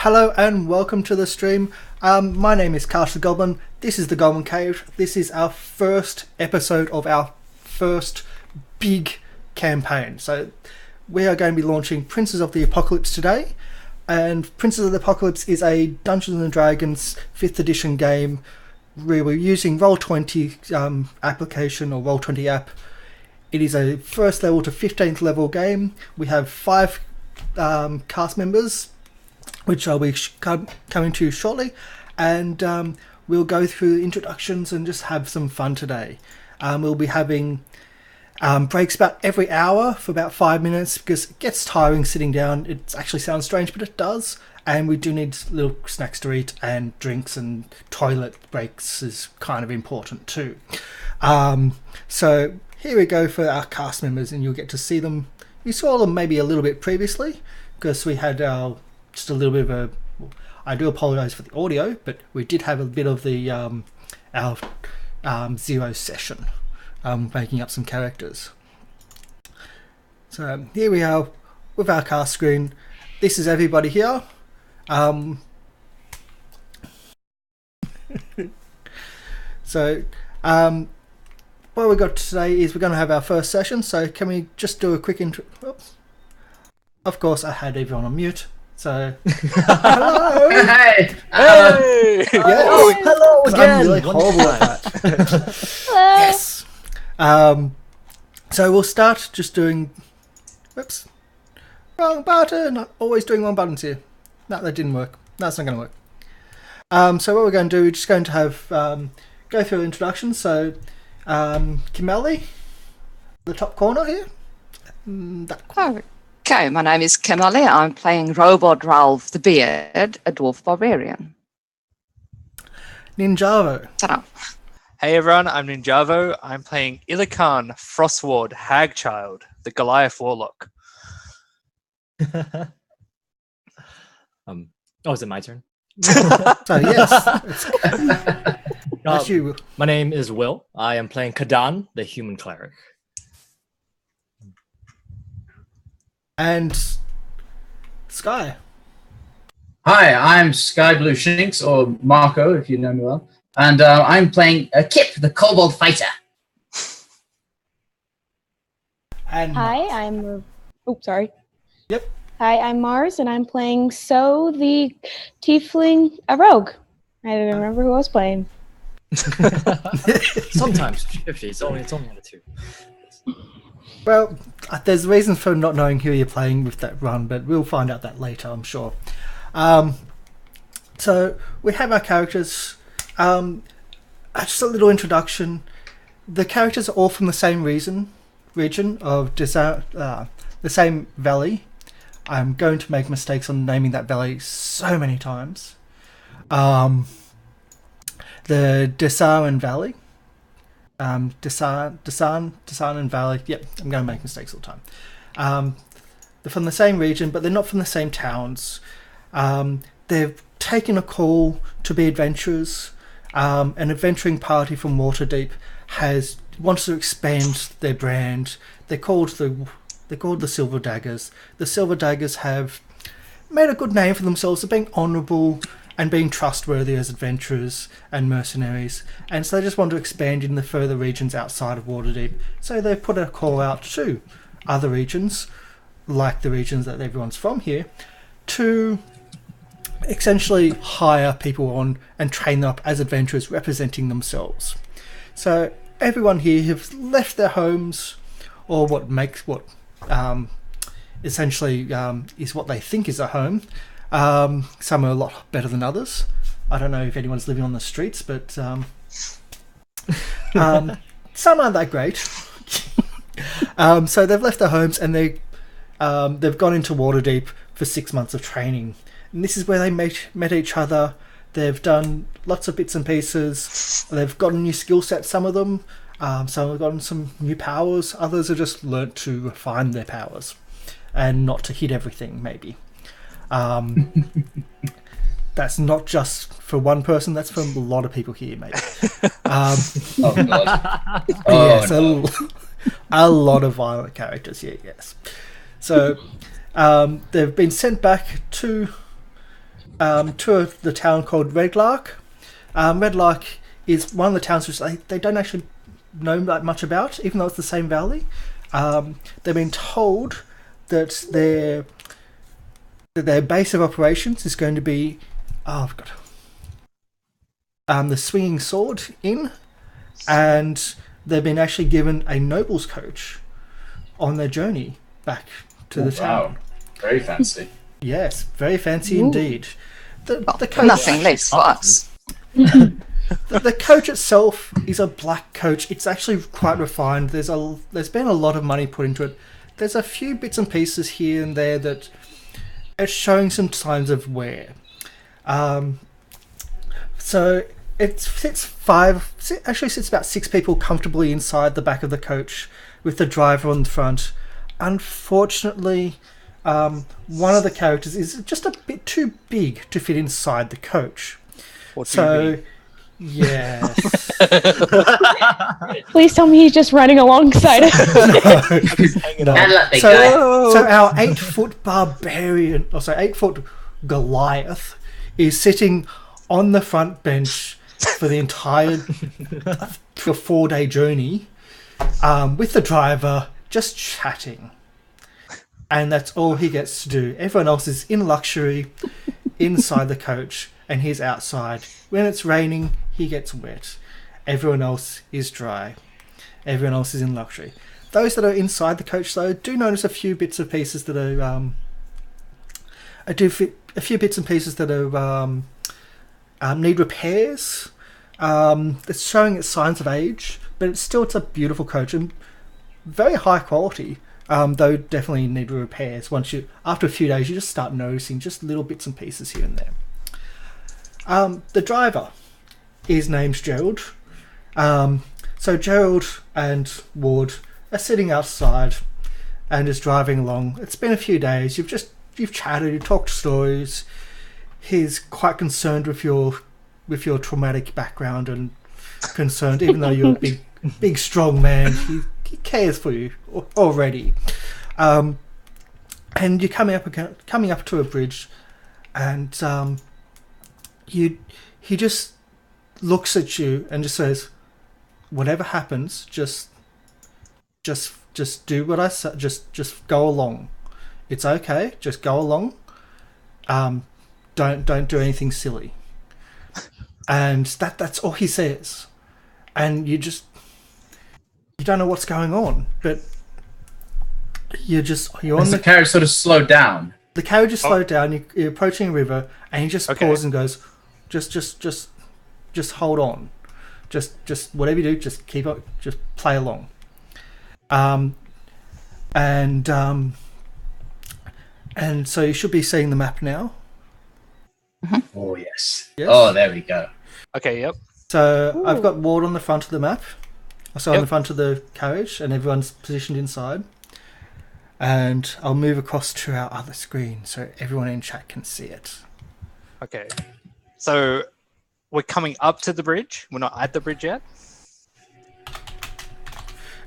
Hello and welcome to the stream. My name is Karsh the Goblin. This is the Goblin Cave. This is our first episode of our first big campaign. So we are going to be launching Princes of the Apocalypse today. And Princes of the Apocalypse is a Dungeons and Dragons 5th edition game where we're using Roll20 application or Roll20 app. It is a first level to 15th level game. We have 5 cast members, which I'll be coming to shortly, and we'll go through introductions and just have some fun today. We'll be having breaks about every hour for about 5 minutes because it gets tiring sitting down. It actually sounds strange, but it does. And we do need little snacks to eat, and drinks and toilet breaks is kind of important too. So here we go for our cast members, and you'll get to see them. You saw them maybe a little bit previously because we had our just a little bit of a. I do apologise for the audio, but we did have a bit of the our zero session, making up some characters. So here we are with our cast screen. This is everybody here. So what we got today is we're going to have our first session. So can we just do a quick intro? Oops. Of course, I had everyone on mute. So hello. Hey. Yes. Hello again. I'm really horrible at that. Yes. So we'll start just doing. Whoops. Wrong button. I'm always doing wrong buttons here. No, that didn't work. That's not going to work. So what we're going to do, we're just going to have go through introductions. So Kimalli, the top corner here. Okay, my name is Kimalli. I'm playing Robot Ralph the Beard, a dwarf barbarian. Ninjarvo. Ta-da. Hey everyone, I'm Ninjarvo. I'm playing Illican Frostward Hagchild, the Goliath Warlock. Is it my turn? So yes, that's you. My name is Will. I am playing Kadan, the human cleric. And Sky. Hi, I'm SkyBlueShinx, or Marco, if you know me well, and I'm playing Kip, the Kobold Fighter. And Hi, I'm. Sorry. Yep. Hi, I'm Mars, and I'm playing So the Tiefling, a rogue. I don't remember who I was playing. Sometimes 50. It's only the two. Well, there's reasons for not knowing who you're playing with that run, but we'll find out that later, I'm sure. So we have our characters. Just a little introduction. The characters are all from the same region of the same valley. I'm going to make mistakes on naming that valley so many times. The Desaran Valley. Desaran Valley. Yep, I'm going to make mistakes all the time. They're from the same region, but they're not from the same towns. They've taken a call to be adventurers. An adventuring party from Waterdeep wants to expand their brand. They're called the Silver Daggers. The Silver Daggers have made a good name for themselves of being honourable and being trustworthy as adventurers and mercenaries, and so they just want to expand in the further regions outside of Waterdeep. So they put a call out to other regions, like the regions that everyone's from here, to essentially hire people on and train them up as adventurers representing themselves. So everyone here have left their homes, or essentially is what they think is a home. Some are a lot better than others. I don't know if anyone's living on the streets, but some aren't that great. So they've left their homes and they've gone into Waterdeep for 6 months of training. And this is where they met each other. They've done lots of bits and pieces. They've gotten new skill sets, some of them. Some have gotten some new powers. Others have just learnt to refine their powers and not to hit everything, maybe. That's not just for one person, that's for a lot of people here, maybe. Oh, God. Yes, no. A lot of violent characters here, yes. So they've been sent back to to the town called Redlark. Redlark is one of the towns which they don't actually know that much about, even though it's the same valley. They've been told that their base of operations is going to be the Swinging Sword Inn, and they've been actually given a noble's coach on their journey back to the town. Wow, very fancy. Yes, very fancy indeed. The coach, Nothing less for us. the coach itself is a black coach. It's actually quite refined. There's been a lot of money put into it. There's a few bits and pieces here and there that it's showing some signs of wear. So it sits about 6 people comfortably inside the back of the coach with the driver on the front. Unfortunately, one of the characters is just a bit too big to fit inside the coach. What do you mean? Yes. Please tell me he's just running alongside us. No. And let me go. So our 8-foot barbarian, 8-foot Goliath, is sitting on the front bench for the entire 4-day journey, with the driver, just chatting. And that's all he gets to do. Everyone else is in luxury inside the coach, and he's outside. When it's raining, he gets wet. Everyone else is dry. Everyone else is in luxury. Those that are inside the coach, though, do notice a few bits and pieces that are need repairs. It's showing its signs of age, but it's a beautiful coach and very high quality. Though definitely need repairs. After a few days, you just start noticing just little bits and pieces here and there. The driver is named Gerald. So Gerald and Ward are sitting outside and is driving along. It's been a few days. You've chatted, you've talked stories. He's quite concerned with your traumatic background and concerned, even though you're a big strong man. He cares for you already. And you're coming up to a bridge, and he just looks at you and just says, "Whatever happens, just do what I say. Just go along. It's okay. Just go along. Don't do anything silly." And that's all he says. And you don't know what's going on, but you're on the carriage sort of slowed down. The carriage is slowed down. You're approaching a river, and he just pauses and goes, just hold on, just whatever you do, just keep up, just play along. And so you should be seeing the map now. Oh yes. Yes. Oh, there we go. Okay, yep. So I've got Ward on the front of the map. So on the front of the carriage, and everyone's positioned inside. And I'll move across to our other screen so everyone in chat can see it. Okay. So we're coming up to the bridge. We're not at the bridge yet.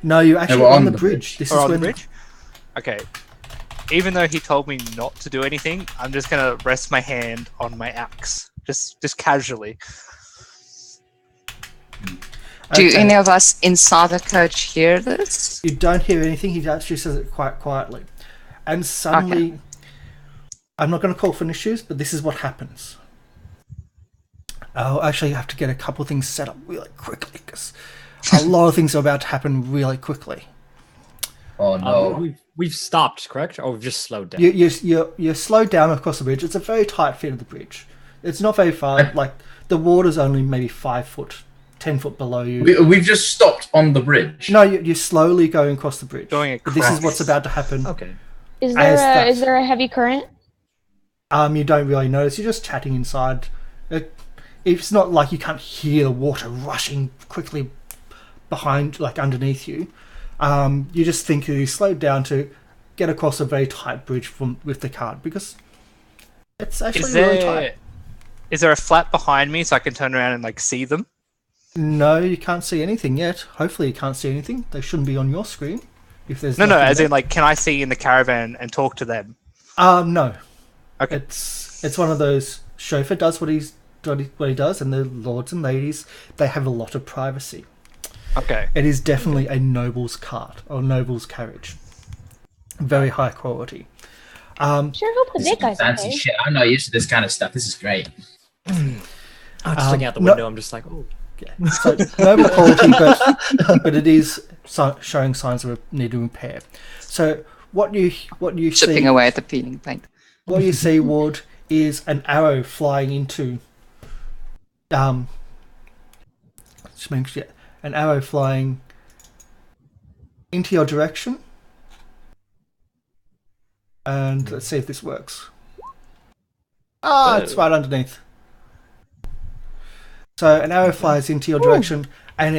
No, you're actually we're on the bridge. This is on the when bridge? Okay. Even though he told me not to do anything, I'm just gonna rest my hand on my axe. Just casually. Do any of us inside the coach hear this? You don't hear anything. He actually says it quite quietly. And suddenly, I'm not going to call for issues, but this is what happens. I'll actually have to get a couple of things set up really quickly, because a lot of things are about to happen really quickly. Oh no. We've stopped, correct? Or we've just slowed down? You're slowed down across the bridge. It's a very tight fit of the bridge. It's not very far. Like, the water's only maybe 5 foot, 10 foot below you. We've just stopped on the bridge. No, you're slowly going across the bridge. Going across. This is what's about to happen. Okay. Is there a heavy current? You don't really notice. You're just chatting inside. It's not like you can't hear the water rushing quickly behind, like underneath you. You just think you slowed down to get across a very tight bridge with the cart, because it's actually really tight. Is there a flap behind me so I can turn around and like see them? No, you can't see anything yet. Hopefully you can't see anything. They shouldn't be on your screen. If there's No, nothing as there. in like, can I see in the caravan and talk to them? No. Okay. It's one of those chauffeur does what he does, and the lords and ladies, they have a lot of privacy. Okay. It is definitely a noble's cart or noble's carriage. Very high quality. Sure hope the This big is guy's fancy okay. shit. I'm not used to this kind of stuff. This is great. I'm just looking out the no- window. I'm just like, oh. Yeah. So noble quality, but it is showing signs of a need to repair. So what you Chipping see away at the peeling paint. what you see, Ward, is an arrow flying into an arrow flying into your direction. And let's see if this works. It's right underneath. So an arrow flies into your direction, and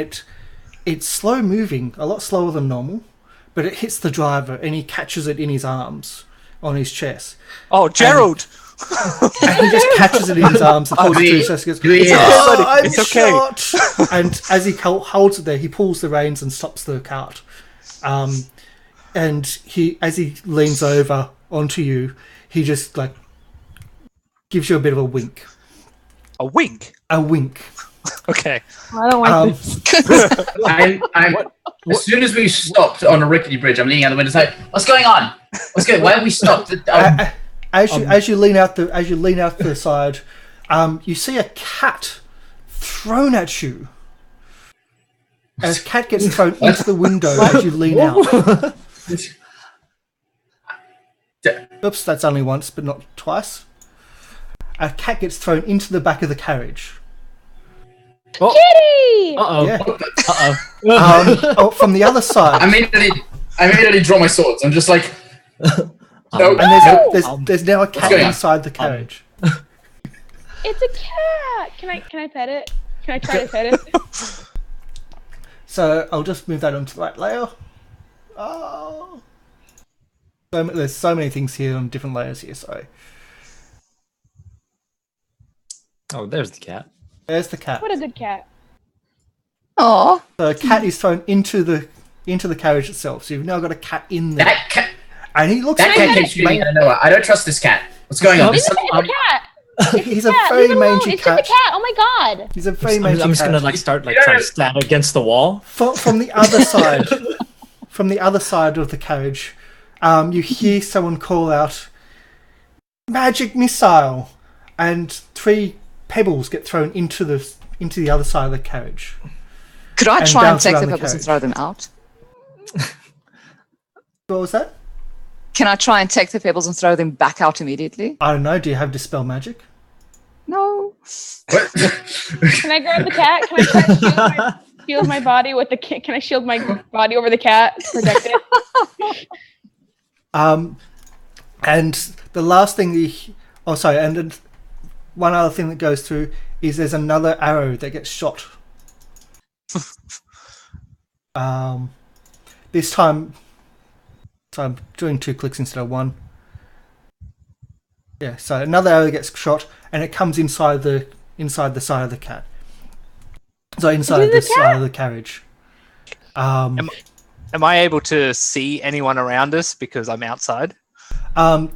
it's slow moving, a lot slower than normal, but it hits the driver, and he catches it in his arms, on his chest. Oh, Gerald! And he just catches it in his arms and holds it to his chest and goes, buddy. I'm It's okay." shot! And as he holds it there, he pulls the reins and stops the cart. And as he leans over onto you, he just like gives you a bit of a wink. A wink? A wink. Okay. I don't like this. As soon as we stopped on a rickety bridge, I'm leaning out the window like, what's going on? What's going? Why have we stopped? As you lean out the side, you see a cat thrown at you. A cat gets thrown into the window as you lean out. Oops, that's only once, but not twice. A cat gets thrown into the back of the carriage. Kitty! Uh-oh. Yeah. Uh-oh. From the other side. I immediately draw my swords. I'm just like, no. And there's now a cat going on? inside the carriage. It's a cat. Can I pet it? Can I try to pet it? So I'll just move that onto the right layer. Oh. There's so many things here on different layers here, sorry. Oh, there's the cat. There's the cat. What a good cat. Oh, The cat is thrown into the carriage itself, so you've now got a cat in there. That cat, And he looks that cat keeps shooting out of nowhere. I don't trust this cat. What's going on? It's a cat. He's a Cat, very leave it alone. mangy It's just a cat. cat. Oh my god. He's a very I'm mangy just gonna cat. like start like trying to stand against the wall. From the other side, from the other side of the carriage, you hear someone call out, "Magic missile!" and 3 pebbles get thrown into the other side of the carriage. could I And try and bounce take around the the pebbles and carriage. throw them out? What was that? Can I try and take the pebbles and throw them back out immediately? I don't know. Do you have dispel magic? No. Can I grab the cat? Can I try to shield my body with the cat? Can I shield my body over the cat? Protect it? And the last thing and then one other thing that goes through is there's another arrow that gets shot. This time, so I'm doing 2 clicks instead of 1. Yeah, so another arrow gets shot, and it comes inside the side of the cat. So inside the side of the carriage. Am I able to see anyone around us because I'm outside?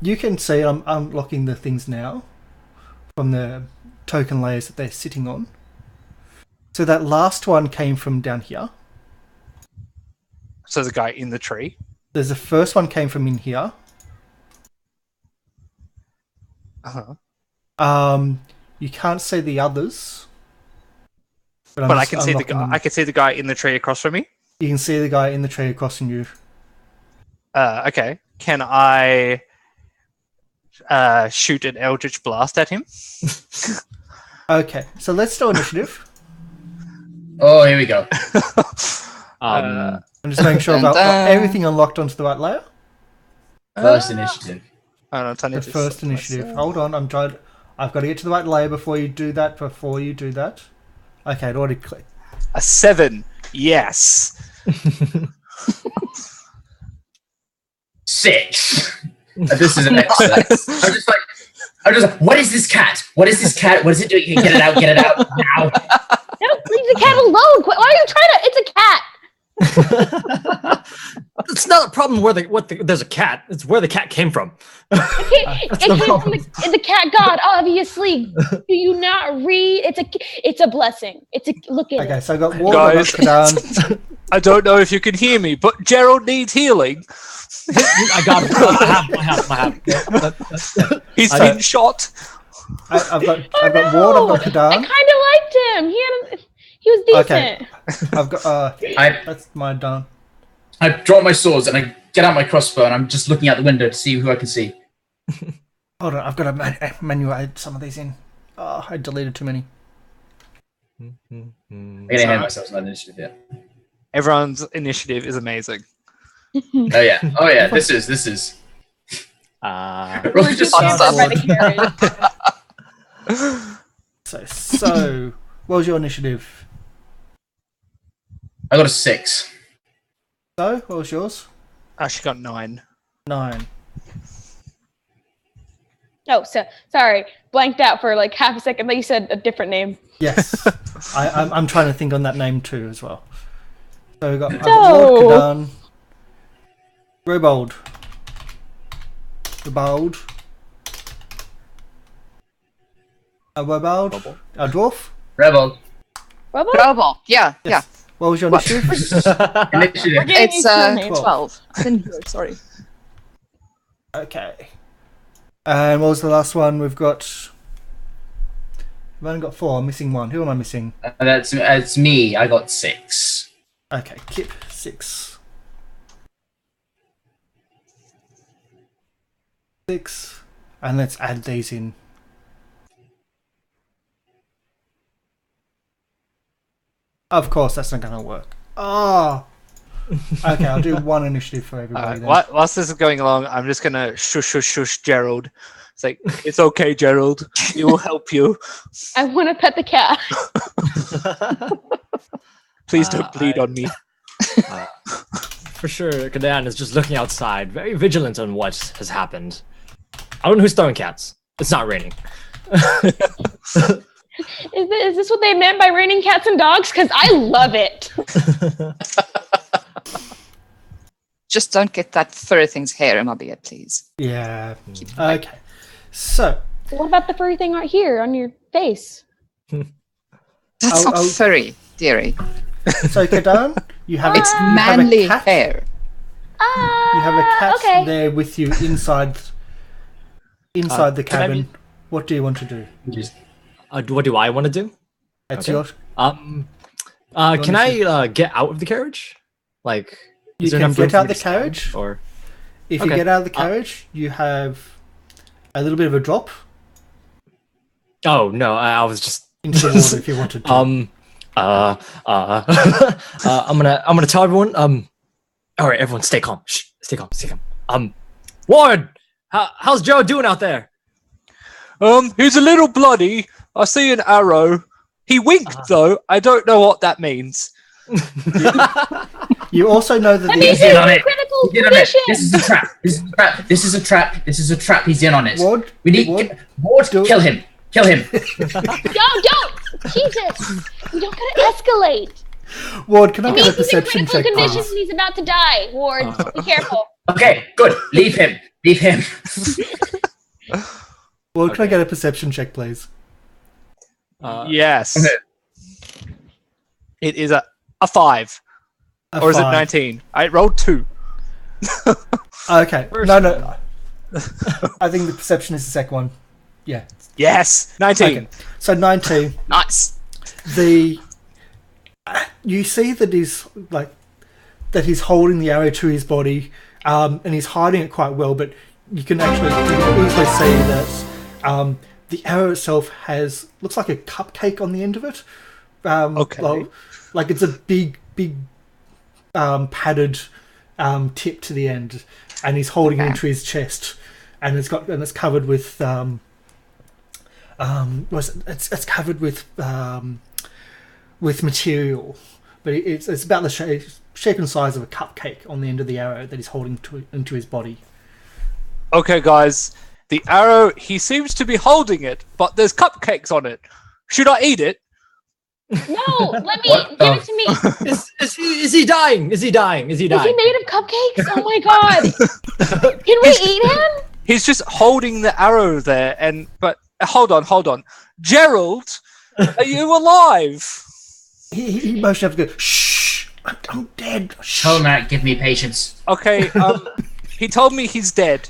You can see I'm unlocking the things now from the token layers that they're sitting on. So that last one came from down here. So the guy in the tree. There's the first one came from in here. Uh-huh. You can't see the others. But I can see the guy. I can see the guy in the tree across from me. You can see the guy in the tree across from you. Okay. Can I shoot an eldritch blast at him? Okay, so let's do initiative. Oh, here we go. I'm just making sure I've got everything unlocked onto the right layer. First initiative. Oh, no, The first initiative. Hold on, I've got to get to the right layer before you do that. Okay, it already clicked. A 7. Yes. 6. This is an excellent. I'm just like, what is this cat? What is this cat? What is it doing? Get it out now. No, leave the cat alone. Why are you trying to? It's a cat. It's not a problem where there's a cat. It's where the cat came from. It came from the cat god, obviously. Do you not read? It's a blessing. Look at Okay, it. so I got Ward, I got Guys. Kadan. I don't know if you can hear me, but Gerald needs healing. I got it. I have. He's I- been shot. I've got Ward, I've got I Kadan. kind of liked him. He was decent. Okay. I've got that's my done. I drop my swords and I get out my crossbow and I'm just looking out the window to see who I can see. Hold on, I've got to manual add some of these in. Oh, I deleted too many. I'm getting ahead of myself on that initiative yet. Everyone's initiative is amazing. Oh yeah. This is. We're Roll just just scared by the carriage. So, what was your initiative? I got a 6. So, what was yours? She got 9. 9. Oh, so sorry, blanked out for like half a second. Like you said, a different name. Yes. I'm trying to think on that name too as well. So I've got Ward, Kadan, Robold, a dwarf. Rebel. Robo? Robot. Yeah. What was your initiative? We're Initiative. getting It's used to the name. 12. I didn't hear. Sorry. Okay. And what was the last one? We've only got 4. I'm missing 1. Who am I missing? That's me. I got 6. Okay, Kip 6. 6. And let's add these in. Of course, that's not going to work. Oh. Okay, I'll do 1 initiative for everybody then. Whilst this is going along, I'm just gonna shush Gerald. It's like, it's okay, Gerald. We will help you. I want to pet the cat. Please don't bleed on me. For sure, Kadan is just looking outside, very vigilant on what has happened. I don't know who's throwing cats. It's not raining. Is this what they meant by raining cats and dogs? Because I love it. Just don't get that furry thing's hair in my beard, please. Yeah. Okay. So, What about the furry thing right here on your face? That's not furry, dearie. Kadan, you have It's you have a manly cat. hair. You have a cat okay. there with you inside the Can I cabin. be- What do you want to do? What do I want to do? It's Okay. your. Can I get out of the carriage? Like, You is there can enough room get for out me the to stand, carriage. or If you Okay. get out of the carriage, you have a little bit of a drop oh no, I was just into the water if you wanted to. I'm gonna tell everyone. All right, everyone, stay calm. Shh, stay calm. Ward, how's Joe doing out there? He's a little bloody. I see an arrow. He winked though. I don't know what that means. You also know that He's in on it. Critical He's in on it. condition. This is a trap. This is a trap. This is a trap. He's in on it. Ward, We need Ward. do- Kill him. Kill him. Don't! Jesus! You don't gotta escalate. Ward, can I get a He's in perception critical check, condition please? and he's about to die. Ward, be careful. Okay, good. Leave him. Ward, can I get a perception check, please? Yes. Okay. It is a 5. A Or is it 5. 19? I rolled 2. Okay. No. I think the perception is the second one. Yeah. Yes. 19. Okay. So 19. Nice. You see that he's holding the arrow to his body, and he's hiding it quite well. But you can easily see that the arrow itself looks like a cupcake on the end of it. Okay. Like it's a big padded tip to the end, and he's holding it into his chest, and it's covered with it's covered with material, but it's about the shape and size of a cupcake on the end of the arrow that he's holding into his body. Okay, guys. The arrow, he seems to be holding it, but there's cupcakes on it. Should I eat it? No, let me give it to me. Is he dying? Is he dying? Is he made of cupcakes? Oh my god! Can we eat him? He's just holding the arrow there, but hold on. Gerald, are you alive? He motioned up to go, shh, I'm dead. Shh. Tell Matt, give me patience. Okay, he told me he's dead.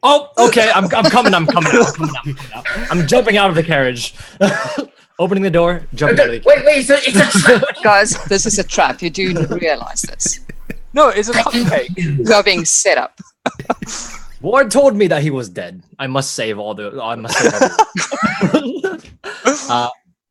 Oh, okay. I'm coming. I'm jumping out of the carriage. Opening the door, jumping out of the carriage. Wait, it's a trap. Guys, this is a trap. You do realize this. No, it's a cupcake. You are being set up. Ward told me that he was dead. I must save all the.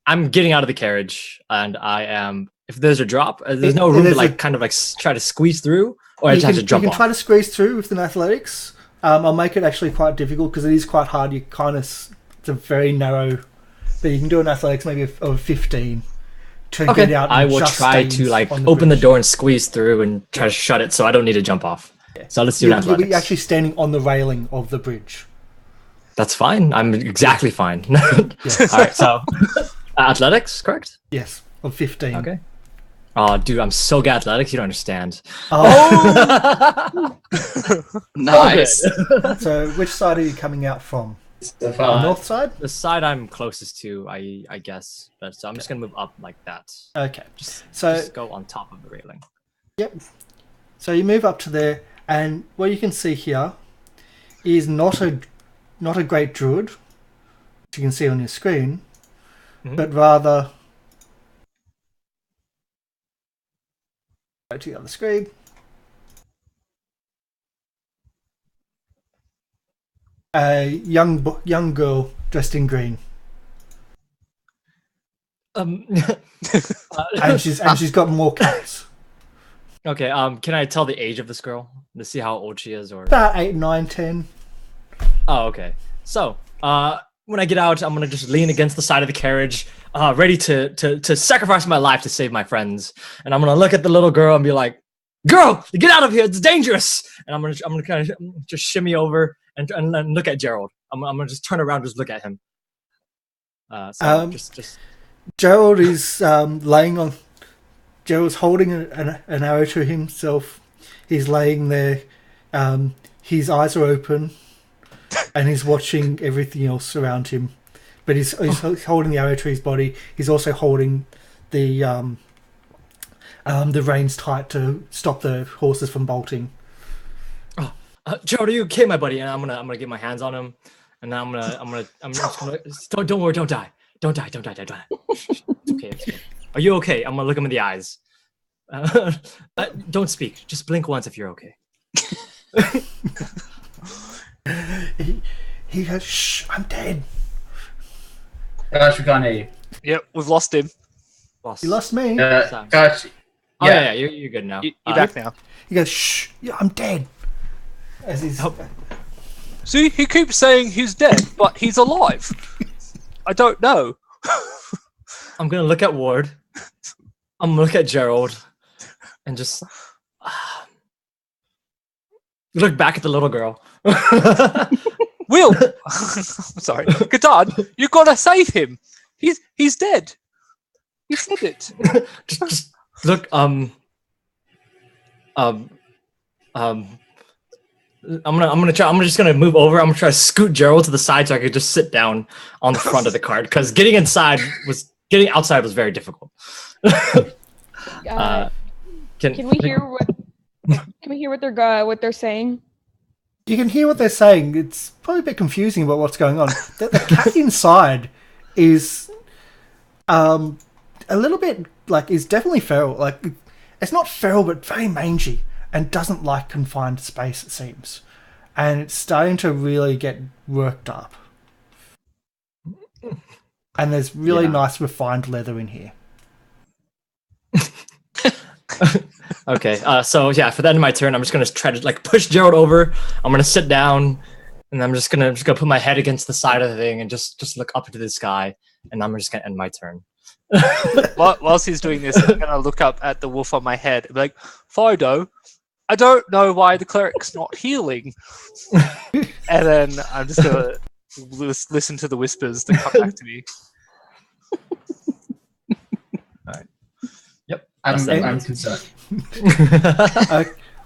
I'm getting out of the carriage, and I am. If there's a drop, there's no room to kind of try to squeeze through, or I just have to jump. You can try to squeeze through with an athletics. I'll make it actually quite difficult because it is quite hard. It's a very narrow. But you can do an athletics maybe of 15 to get out. I will try to open the door and squeeze through and try to shut it so I don't need to jump off. Yeah. So let's do an athletics. You'll be actually standing on the railing of the bridge. That's fine. I'm exactly fine. All right, so athletics, correct? Yes, of 15. Okay. Oh, dude, I'm so good at athletics. You don't understand. Oh, Nice. So, which side are you coming out from? The North side? The side I'm closest to, I guess. So I'm just gonna move up like that. Okay. Just go on top of the railing. Yep. So you move up to there, and what you can see here is not a great druid, which you can see on your screen, but rather. Go to the other screen. A young girl dressed in green, and she's got more cats. Okay. Can I tell the age of this girl to see how old she is, or About 8, 9, 10. Oh, okay. So, when I get out, I'm gonna just lean against the side of the carriage, ready to sacrifice my life to save my friends. And I'm gonna look at the little girl and be like, "Girl, get out of here! It's dangerous!" And I'm gonna kind of just shimmy over and look at Gerald. I'm gonna just turn around, just look at him. Just. Gerald is laying on. Gerald's holding an arrow to himself. He's laying there. His eyes are open, and he's watching everything else around him. But he's holding the arrow to his body. He's also holding the reins tight to stop the horses from bolting. Gerald, are you okay, my buddy? And I'm gonna get my hands on him, and I'm just gonna don't worry, don't die. It's okay. Are you okay? I'm gonna look him in the eyes. Don't speak. Just blink once if you're okay. He goes, "Shh, I'm dead." Gosh, we can't hear you. Yep, we've lost him. You lost me. Gosh. Oh yeah, you're good now. You're back now. He goes, "Shh, yeah, I'm dead." As he's See, he keeps saying he's dead, but he's alive. I don't know. I'm gonna look at Ward. I'm gonna look at Gerald, and just look back at the little girl. Will, sorry, Gadad, you gotta save him. He's dead. He said it. just look. I'm just gonna move over. I'm gonna try to scoot Gerald to the side so I could just sit down on the front of the cart because getting outside was very difficult. Can we hear what they're saying? You can hear what they're saying. It's probably a bit confusing about what's going on. The cat inside is a little bit is definitely feral. It's not feral, but very mangy and doesn't like confined space, it seems. And it's starting to really get worked up. And there's really nice refined leather in here. Okay, so for the end of my turn, I'm just gonna try to push Gerald over. I'm gonna sit down, and I'm just gonna put my head against the side of the thing and just look up into the sky, and I'm just gonna end my turn. Whilst he's doing this, I'm gonna look up at the wolf on my head and be like, Fido, I don't know why the cleric's not healing. And then I'm just gonna listen to the whispers that come back to me. Alright. Yep. I'm concerned.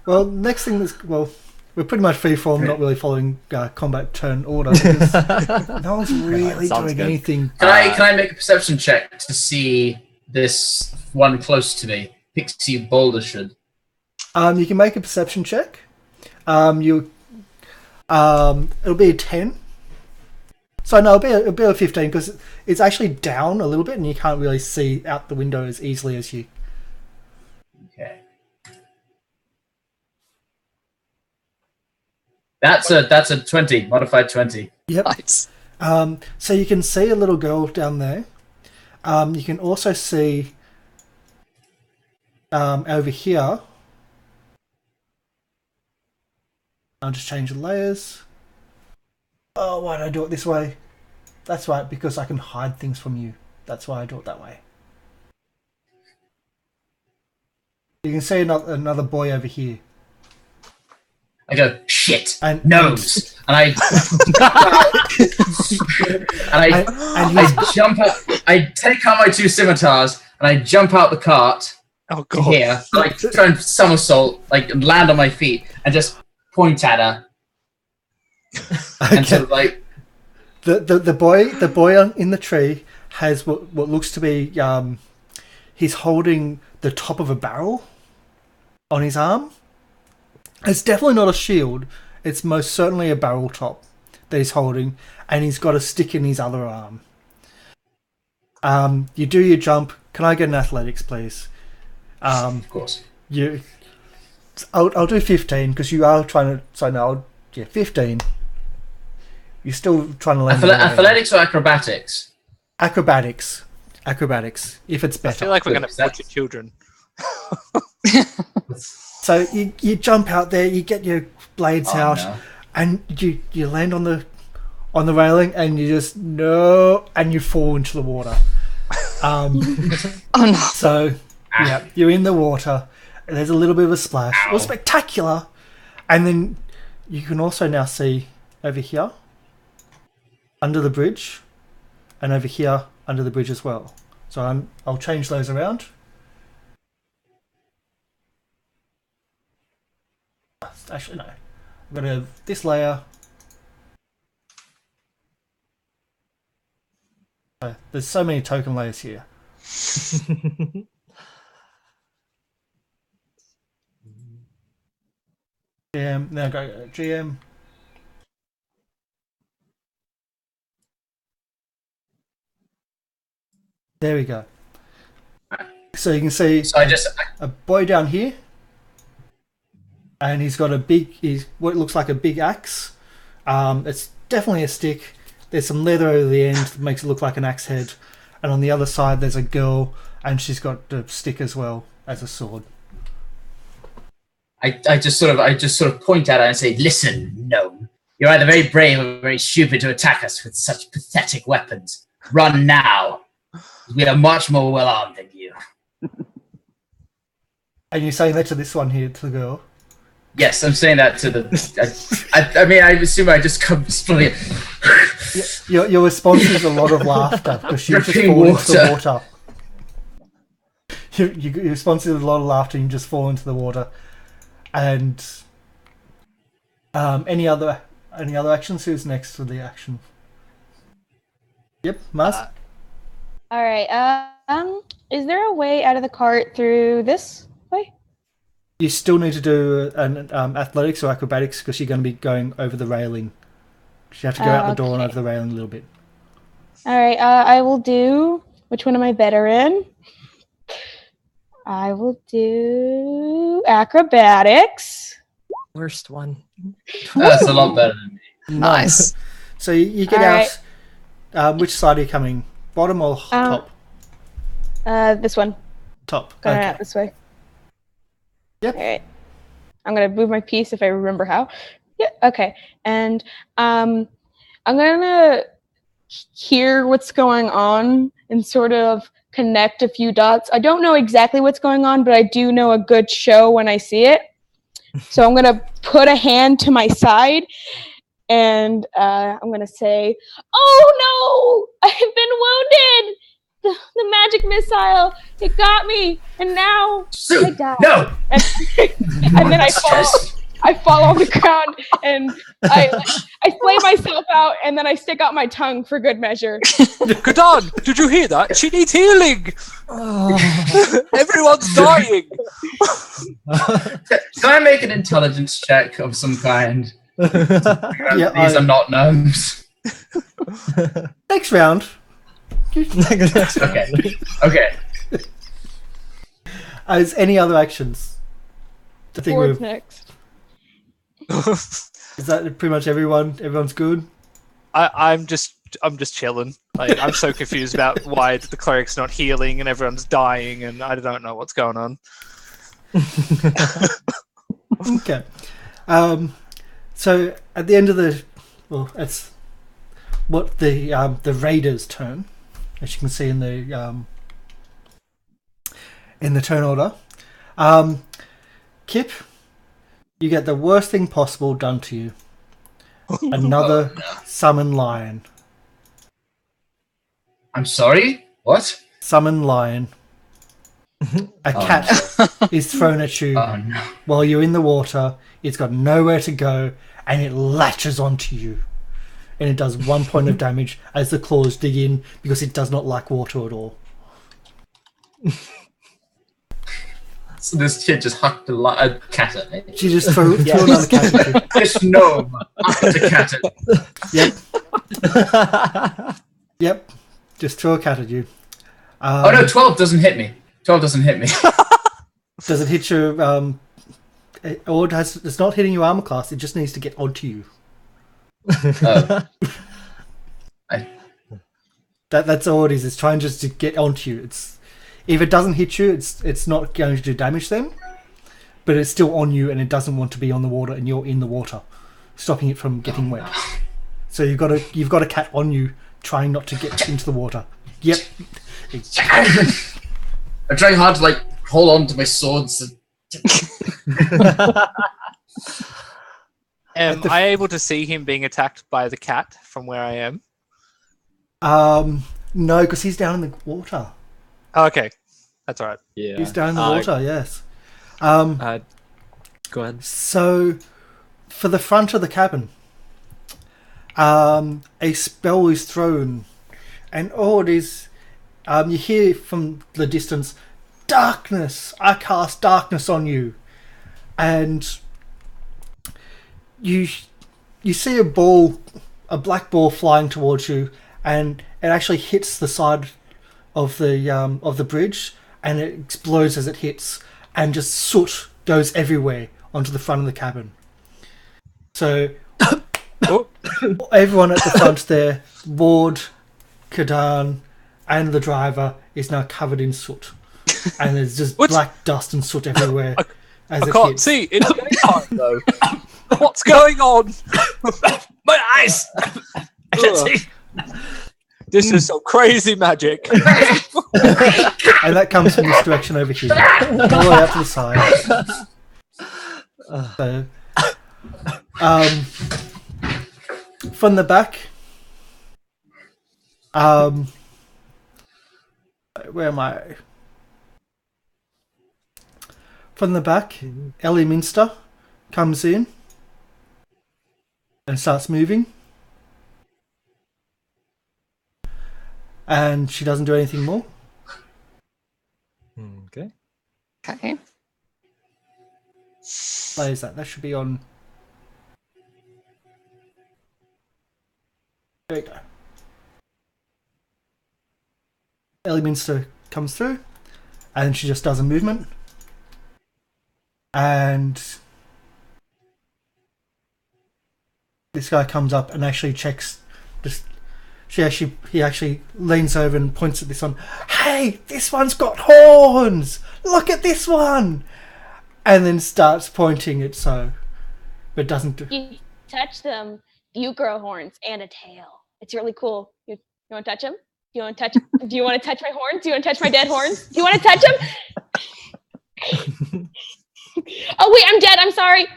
Well, next thing is we're pretty much freeform, not really following combat turn order because no one's really Sounds doing good. anything. Can I make a perception check to see this one close to me? Pixie Boulder should. You can make a perception check. It'll be a 10. So no, it'll be a 15 because it's actually down a little bit and you can't really see out the window as easily as you. Okay. That's a 20, modified 20. Yep. Nice. So you can see a little girl down there. You can also see over here. I'll just change the layers. Oh, why did I do it this way? That's right, because I can hide things from you. That's why I do it that way. You can see another boy over here. I go, shit, And- nose, and I I jump out. I take out my 2 scimitars and I jump out the cart Oh to god. here, like try and somersault, like and land on my feet and just point at her and sort of like. The boy in the tree has what looks to be he's holding the top of a barrel on his arm. It's definitely not a shield. It's most certainly a barrel top that he's holding, and he's got a stick in his other arm. You do your jump. Can I get an athletics, please? Of course. I'll do 15 because you are trying to. So no, 15. You're still trying to land. Athletics or acrobatics? Acrobatics. If it's I better. feel like we're gonna That's- butcher children. So you jump out there, you get your blades out, no. and you land on the railing, and you just and you fall into the water. Oh no. So yeah, you're in the water. And there's a little bit of a splash. It was spectacular, and then you can also now see over here, under the bridge, and over here under the bridge as well. So I'll change those around. Actually, no. I'm going to have this layer. There's so many token layers here. GM, now go GM. There we go. So you can see So I just a boy down here, and he's got what looks like a big axe. It's definitely a stick. There's some leather over the end that makes it look like an axe head, and on the other side there's a girl, and she's got the stick as well as a sword. I just sort of point at her and say, "Listen, gnome. You're either very brave or very stupid to attack us with such pathetic weapons. Run now. We are much more well armed than you." And you're saying that to this one here, to the girl. Yes, I'm saying that to the. I mean, I assume I just come slowly. Your response is a lot of laughter because you just Dripping fall into the water. water. Your response is a lot of laughter and you just fall into the water. And any other actions? Who's next for the action? Yep, Mars. All right. Is there a way out of the cart through this way? You still need to do an athletics or acrobatics because you're going to be going over the railing. You have to go out the door and okay. over the railing a little bit. All right. I will do. Which one am I better in? I will do acrobatics. Worst one. That's a lot better than me. Nice. So you get Alright. out. Which side are you coming? Bottom or top? This one. Top. Going Okay. out this way. Yep. All right. I'm gonna move my piece if I remember how. Yeah. Okay. And I'm gonna hear what's going on and sort of connect a few dots. I don't know exactly what's going on, but I do know a good show when I see it. So I'm gonna put a hand to my side and I'm gonna say, "Oh no! I've been wounded! the magic missile. It got me, and now I Shoot! die. No! And then I fall on the ground, and I slay myself out, and then I stick out my tongue for good measure. Kadan, did you hear that? She needs healing. Everyone's dying. Can I make an intelligence check of some kind? Yeah, These are not gnomes. Next round. Okay. Okay. Is any other actions? I think What's next? is that pretty much everyone? Everyone's good. I'm just chilling. Like, I'm so confused about why the cleric's not healing and everyone's dying, and I don't know what's going on. Okay. So at the end of it's what the raiders' turn, as you can see in the turn order. Kip, you get the worst thing possible done to you. Another summon lion. I'm sorry? What? Summon lion. A cat is thrown at you Oh no. while you're in the water. It's got nowhere to go, and it latches onto you. And it does 1 point of damage as the claws dig in because it does not like water at all. So this kid just hucked a cat at me. She just threw another cat at you. This gnome hucked a cat at me. Yep. Just throw a cat at you. Oh no, 12 doesn't hit me. 12 doesn't hit me. Does it hit your or it's not hitting your armor class, it just needs to get onto you. Oh. That's all it is. It's trying just to get onto you. If it doesn't hit you, it's not going to do damage then. But it's still on you and it doesn't want to be on the water and you're in the water, stopping it from getting wet. So you've got a cat on you trying not to get into the water. Yep. I'm trying hard to hold on to my swords. Am I able to see him being attacked by the cat from where I am? No, because he's down in the water. Oh, okay, that's all right. Yeah. He's down in the water, yes. Go ahead. So, for the front of the cabin, a spell is thrown, and all it is, you hear from the distance, "Darkness! I cast darkness on you," and you see a black ball flying towards you, and it actually hits the side of the bridge, and it explodes as it hits, and just soot goes everywhere onto the front of the cabin. So everyone at the front there, Ward, Kadan, and the driver is now covered in soot, and there's just black dust and soot everywhere. I can't see. It's daytime though. What's going on? My eyes! I can't see. This is some crazy magic. And that comes from this direction over here, all the way up to the side. So, from the back, where am I? From the back, Ellie Minster comes in and starts moving. And she doesn't do anything more. Okay. Okay. Where is that? That should be on. There you go. Ellie Minster comes through, and she just does a movement. And this guy comes up and actually checks. He actually leans over and points at this one. "Hey, this one's got horns! Look at this one!" And then starts pointing it but doesn't do. You touch them, you grow horns and a tail. It's really cool. You want to touch them? Do you want to touch my horns? Do you want to touch my dead horns? Do you want to touch them? Oh wait, I'm dead. I'm sorry.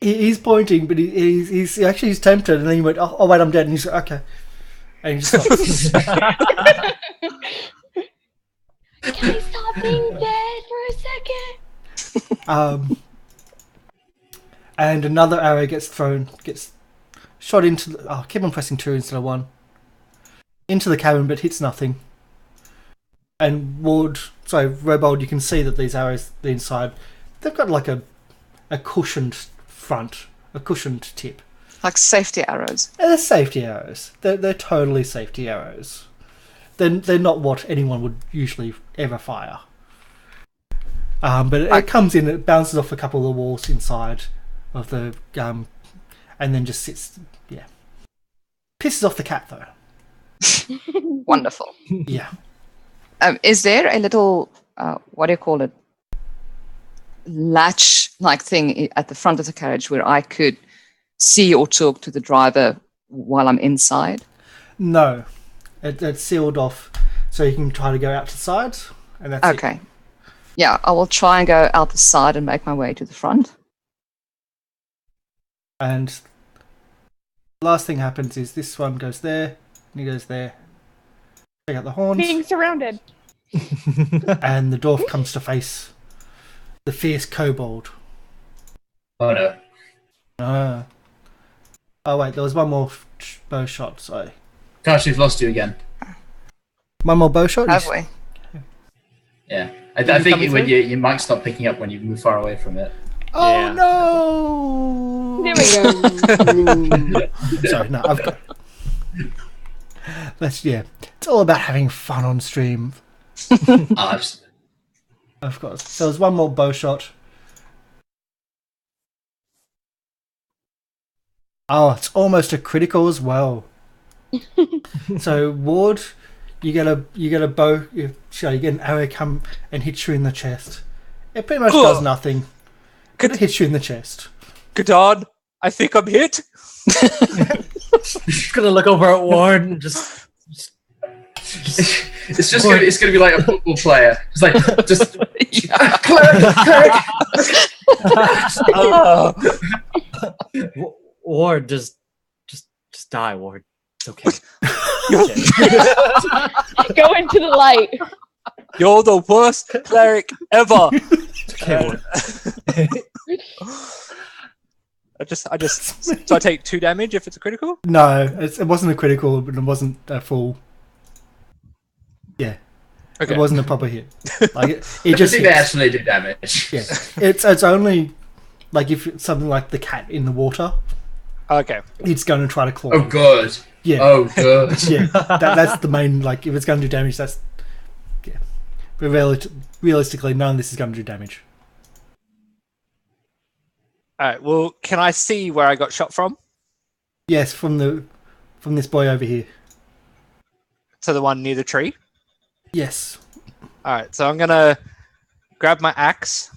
He's pointing, but he's actually tempted, and then he went, "Oh wait, I'm dead." And he's like, "Okay," and he just stops. Can I stop being dead for a second? And another arrow gets shot into. I keep on pressing 2 instead of 1. Into the cabin, but hits nothing. And Robold, you can see that these arrows, the inside, they've got like a cushioned front, a cushioned tip. Like safety arrows. They're safety arrows. They're totally safety arrows. They're not what anyone would usually ever fire. But it comes in, it bounces off a couple of the walls inside of the and then just sits. Yeah, pisses off the cat though. Wonderful. Yeah. Is there a little, what do you call it, latch-like thing at the front of the carriage where I could see or talk to the driver while I'm inside? No, it's sealed off, so you can try to go out to the sides, and that's Okay. Yeah, I will try and go out the side and make my way to the front. And the last thing happens is this one goes there, and he goes there. Check out the horns. Being surrounded. And the dwarf comes to face the fierce kobold. Oh no. Oh wait, there was one more bow shot, sorry. Gosh, we've lost you again. One more bow shot? Have we? Yeah. I think when your mic stopped picking up when you move far away from it. Oh Yeah. no! There we go. Sorry, no, I've got... It's all about having fun on stream. Absolutely. Of course. So there's one more bow shot. Oh, it's almost a critical as well. So Ward, you get a bow. You get an arrow come and hit you in the chest. It pretty much does nothing. It hits you in the chest. Gadon, I think I'm hit. Just gonna look over at Ward and just it's gonna be like a football player. It's like cleric. Ward, just die, Ward. It's okay. Go into the light. You're the worst cleric ever. It's okay, Ward. So I take 2 damage if it's a critical? No, it wasn't a critical, but it wasn't a full. Yeah. Okay. It wasn't a proper hit. Like it I just think they hits. actually do damage. Yeah. It's only like if it's something like the cat in the water, Okay. it's going to try to claw. Oh good. Yeah. Oh good. Yeah. That's the main, like, if it's going to do damage, that's... Yeah. But realistically, none of this is going to do damage. Alright, well, can I see where I got shot from? Yes, from this boy over here. To the one near the tree? Yes. Alright, so I'm gonna grab my axe.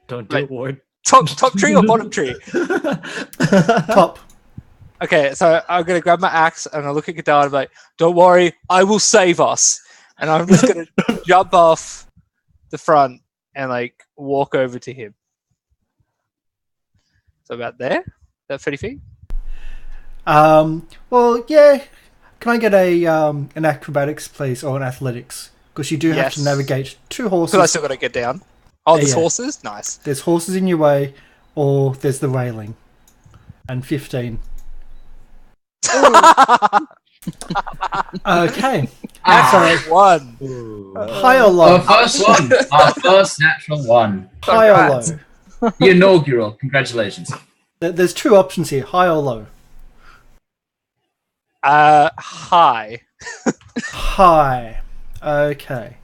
Don't do it, Ward. Top tree or bottom tree? Top. Okay, so I'm gonna grab my axe and I look at Gadar and be like, don't worry, I will save us. And I'm just gonna jump off the front and like walk over to him. So about there? About 30 feet? Well, yeah. Can I get an acrobatics, please, or an athletics? Because you do have to Yes. navigate 2 horses. Because I still gotta get down. Oh, there's Yeah. horses? Nice. There's horses in your way, or there's the railing. And 15. Okay. Excellent. One. High or low? Our first one. Our first natural one. High or low? The inaugural. Congratulations. There's 2 options here. High or low? High. High. Okay.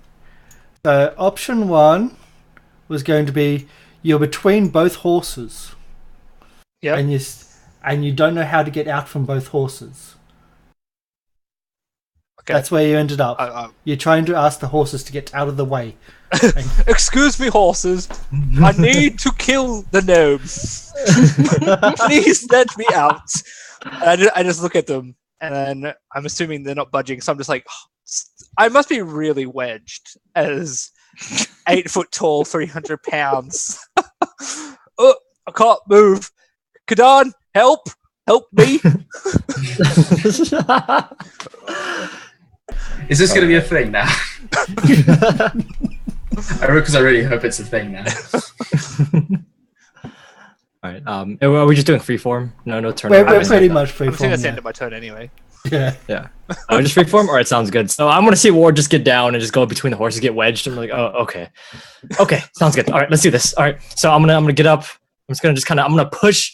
So option 1 was going to be you're between both horses. Yeah. And you don't know how to get out from both horses. Okay. That's where you ended up. You're trying to ask the horses to get out of the way. Excuse me, horses. I need to kill the gnome. Please let me out. And I just look at them, and then I'm assuming they're not budging. So I'm just like, I must be really wedged as 8 foot tall, 300 pounds. Oh, I can't move. Kadan, help me. Is this going to be a thing now? Because I really hope it's a thing now. All right. Are we just doing freeform? No turn. We're pretty much I think freeform. that's the Yeah. end of my turn anyway. Yeah. Yeah. Oh, just freeform? All right, sounds good. So I'm gonna see Ward just get down and just go between the horses, get wedged. I'm like, oh, okay. Okay, sounds good. All right, let's do this. All right. So I'm gonna get up. I'm gonna push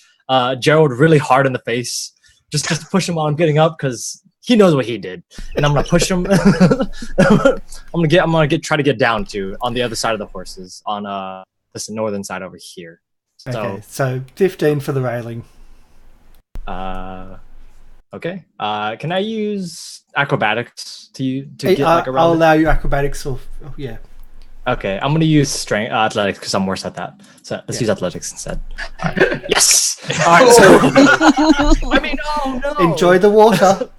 Gerald really hard in the face. Just to push him while I'm getting up because he knows what he did. And I'm gonna push him. I'm gonna try to get down to on the other side of the horses on this northern side over here. So Okay, so 15 for the railing. okay. Can I use acrobatics to get like around? I'll it? allow you acrobatics or yeah. Okay, I'm gonna use strength athletics because I'm worse at that. So let's use athletics instead. All right. Yes. All right. So I mean, oh no. Enjoy the water.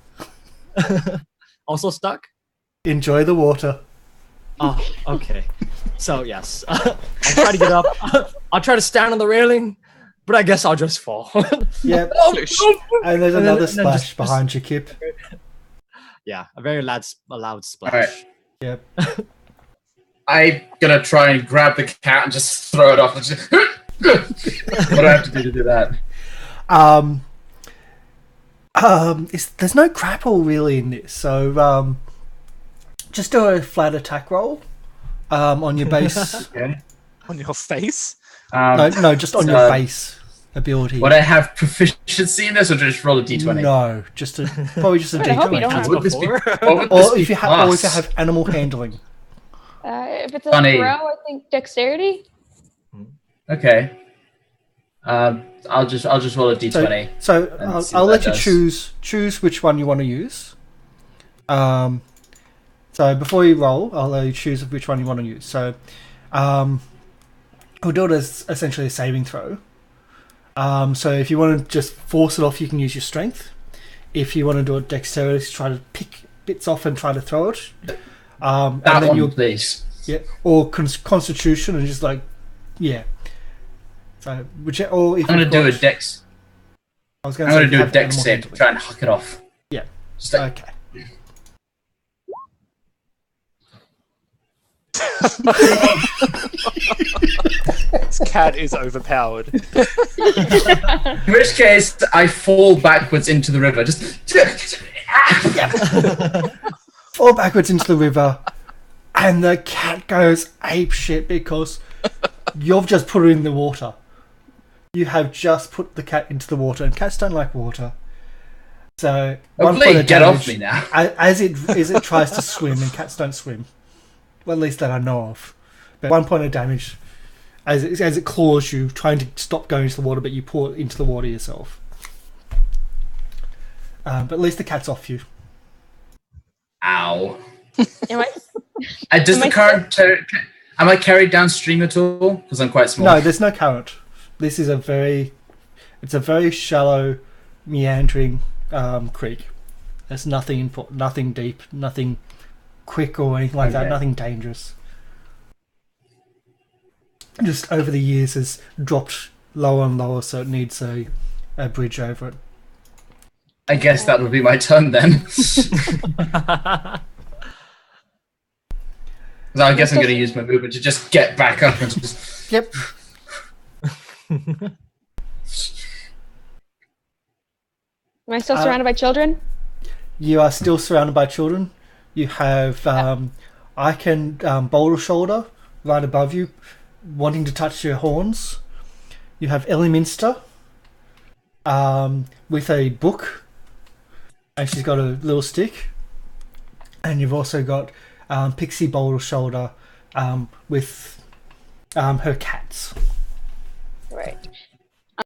Also stuck. Enjoy the water. Oh, okay. So yes, I'll try to get up. I'll try to stand on the railing, but I guess I'll just fall. Yeah. And there's And then- another and then splash just- behind you, Kip. Yeah, a very loud splash. All right. Yep. I'm gonna try and grab the cat and just throw it off. And just what do I have to do that? There's no grapple really in this, so just do a flat attack roll on your base. Okay. On your face? No, just on your base ability. Would I have proficiency in this, or just roll a d20? No, probably just a I hope you d20. don't have- Would this be, Before? what would this Or be if you plus? have animal handling. If it's a Funny. throw, I think dexterity. Okay. I'll just roll a d20. So And see I'll what let that you does. choose which one you want to use. So before you roll, I'll let you choose which one you want to use. So we'll do it as essentially a saving throw. So if you want to just force it off, you can use your strength. If you want to do it dexterity, try to pick bits off and try to throw it. And That then one, you'll please. or constitution and just like So or if I'm gonna you've do a got- dex. I was I'm going to gonna do a have dex animal save to handling. try and huck it off. Yeah. Just like, Okay. This cat is overpowered. in which case, I fall backwards into the river. Just. Fall backwards into the river, and the cat goes ape shit because you've just put it in the water. You have just put the cat into the water, and cats don't like water. So one point Hopefully, of get off damage me now. as it tries to swim, and cats don't swim. Well, at least that I know of. But 1 point of damage as it claws you, trying to stop going into the water, but you pull it into the water yourself. But at least the cat's off you. Ow. Am I? Does Am the current? Am I carried downstream at all? Because I'm quite small. No, there's no current. This is a very shallow, meandering creek. There's nothing nothing deep, nothing quick or anything like that. Okay. Nothing dangerous. Just over the years has dropped lower and lower, so it needs a bridge over it. I guess that would be my turn then. Because I guess I'm going to use my movement to just get back up and just. Yep. Am I still surrounded by children? You are still surrounded by children. You have I can boulder shoulder right above you, wanting to touch your horns. You have Ellie Minster with a book, and she's got a little stick. And you've also got Pixie Boulder Shoulder with her cats.